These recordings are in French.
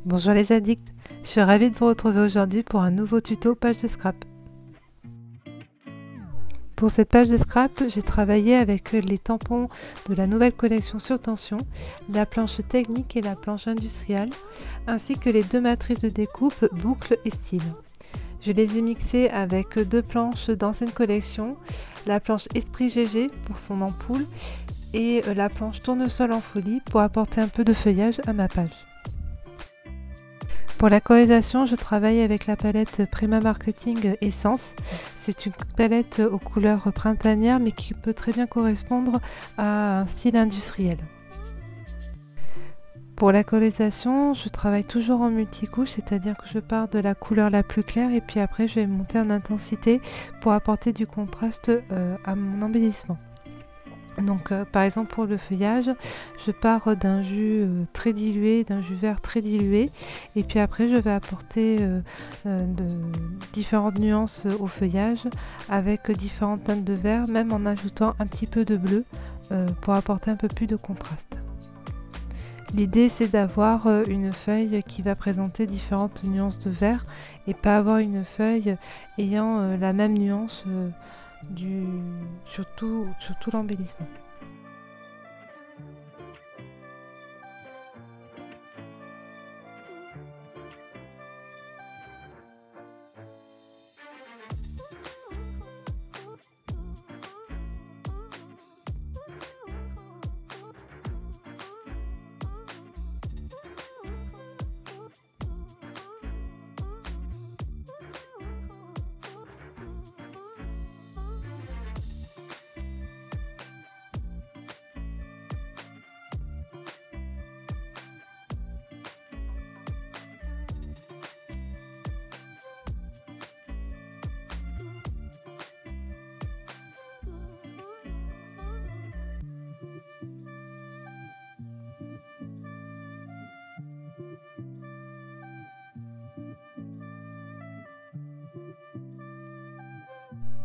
Bonjour les addicts, je suis ravie de vous retrouver aujourd'hui pour un nouveau tuto page de scrap. Pour cette page de scrap, j'ai travaillé avec les tampons de la nouvelle collection sur tension, la planche technique et la planche industrielle, ainsi que les deux matrices de découpe boucle et style. Je les ai mixées avec deux planches d'ancienne collection, la planche Esprit GG pour son ampoule et la planche Tournesol en folie pour apporter un peu de feuillage à ma page. Pour la colorisation, je travaille avec la palette Prima Marketing Essence. C'est une palette aux couleurs printanières mais qui peut très bien correspondre à un style industriel. Pour la colorisation, je travaille toujours en multicouche, c'est-à-dire que je pars de la couleur la plus claire et puis après je vais monter en intensité pour apporter du contraste à mon embellissement. Donc par exemple pour le feuillage, je pars d'un jus très dilué, d'un jus vert très dilué et puis après je vais apporter de différentes nuances au feuillage avec différentes teintes de vert, même en ajoutant un petit peu de bleu pour apporter un peu plus de contraste. L'idée c'est d'avoir une feuille qui va présenter différentes nuances de vert et pas avoir une feuille ayant la même nuance sur tout l'embellissement.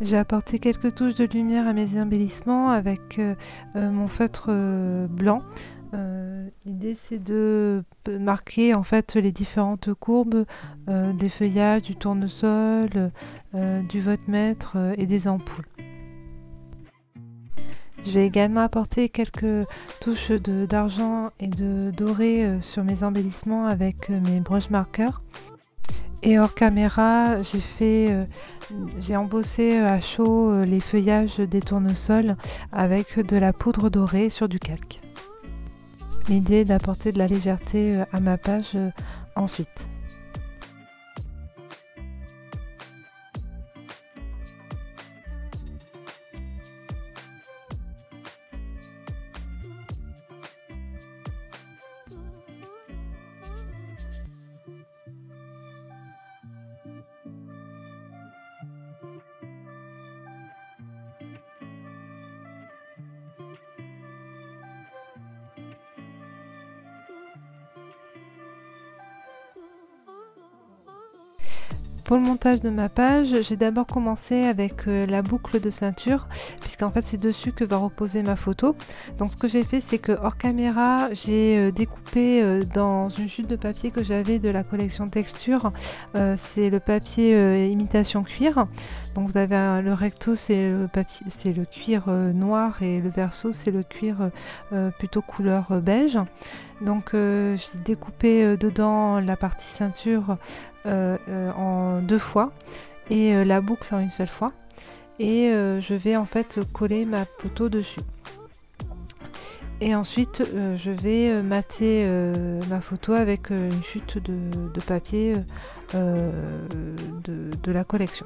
J'ai apporté quelques touches de lumière à mes embellissements avec mon feutre blanc. L'idée c'est de marquer en fait les différentes courbes des feuillages, du tournesol, du voltmètre et des ampoules. Je vais également apporter quelques touches d'argent et de doré sur mes embellissements avec mes brush markers. Et hors caméra, j'ai embossé à chaud les feuillages des tournesols avec de la poudre dorée sur du calque. L'idée est d'apporter de la légèreté à ma page ensuite. Pour le montage de ma page, j'ai d'abord commencé avec la boucle de ceinture, puisqu'en fait c'est dessus que va reposer ma photo. Donc ce que j'ai fait, c'est que hors caméra, j'ai découpé dans une chute de papier que j'avais de la collection texture. C'est le papier imitation cuir. Donc vous avez le recto, c'est le cuir noir et le verso, c'est le cuir plutôt couleur beige. Donc j'ai découpé dedans la partie ceinture en deux fois et la boucle en une seule fois et je vais en fait coller ma photo dessus et ensuite je vais mater ma photo avec une chute de papier de la collection.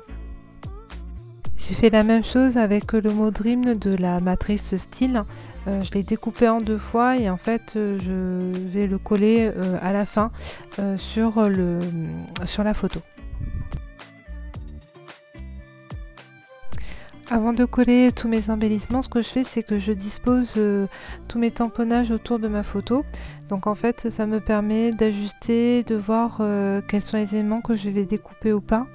J'ai fait la même chose avec le mot Dream de la matrice style. Je l'ai découpé en deux fois et en fait je vais le coller à la fin sur la photo. Avant de coller tous mes embellissements, ce que je fais, c'est que je dispose tous mes tamponnages autour de ma photo. Donc en fait, ça me permet d'ajuster, de voir quels sont les éléments que je vais découper ou pas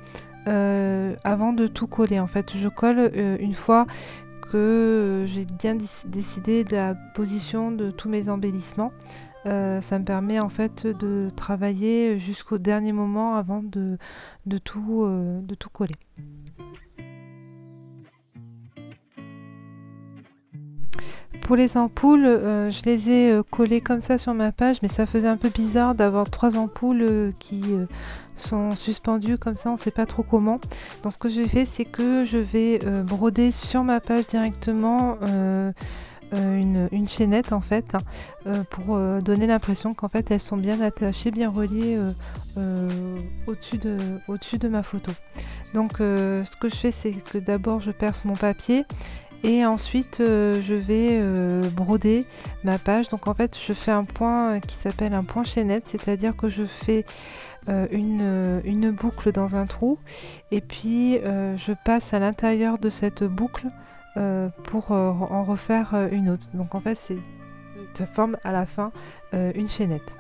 avant de tout coller. En fait, je colle une fois que j'ai bien décidé de la position de tous mes embellissements. Ça me permet en fait de travailler jusqu'au dernier moment avant de tout coller. Pour les ampoules, je les ai collées comme ça sur ma page, mais ça faisait un peu bizarre d'avoir 3 ampoules qui sont suspendues comme ça, on ne sait pas trop comment. Donc ce que j'ai fait, c'est que je vais broder sur ma page directement une chaînette en fait, pour donner l'impression qu'en fait elles sont bien attachées, bien reliées au-dessus de ma photo. Donc ce que je fais, c'est que d'abord je perce mon papier et ensuite je vais broder ma page. Donc en fait je fais un point qui s'appelle un point chaînette, c'est-à-dire que je fais une boucle dans un trou et puis je passe à l'intérieur de cette boucle pour en refaire une autre. Donc en fait ça forme à la fin une chaînette.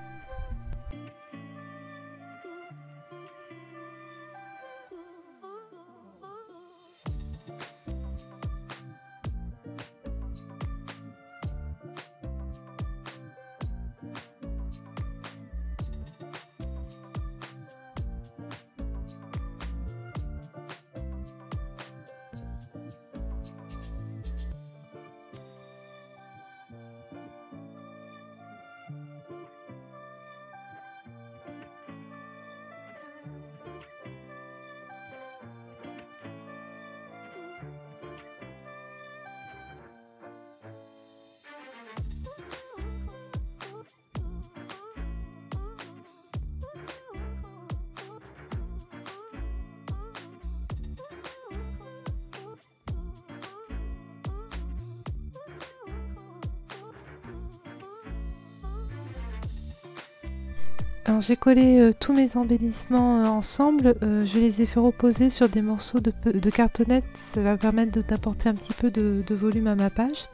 Alors j'ai collé tous mes embellissements ensemble, je les ai fait reposer sur des morceaux de cartonnette, ça va permettre d'apporter un petit peu de volume à ma page.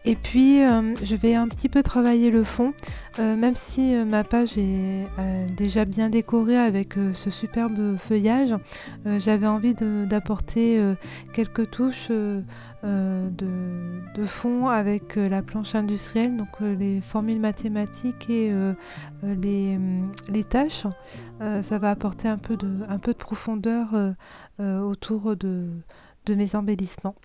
Et puis je vais un petit peu travailler le fond, même si ma page est déjà bien décorée avec ce superbe feuillage, j'avais envie d'apporter quelques touches de fond avec la planche industrielle, donc les formules mathématiques et les tâches. Ça va apporter un peu de profondeur autour de mes embellissements.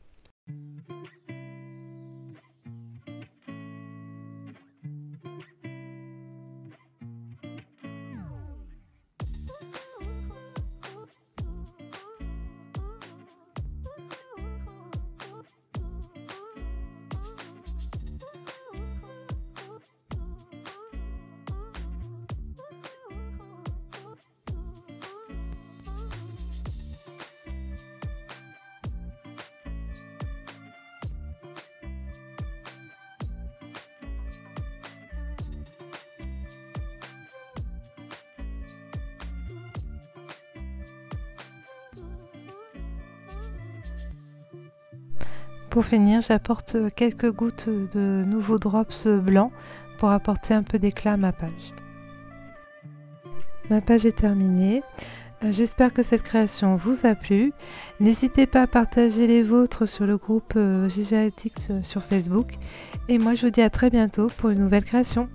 Pour finir, j'apporte quelques gouttes de nouveaux drops blancs pour apporter un peu d'éclat à ma page. Ma page est terminée. J'espère que cette création vous a plu. N'hésitez pas à partager les vôtres sur le groupe GGATX sur Facebook. Et moi, je vous dis à très bientôt pour une nouvelle création.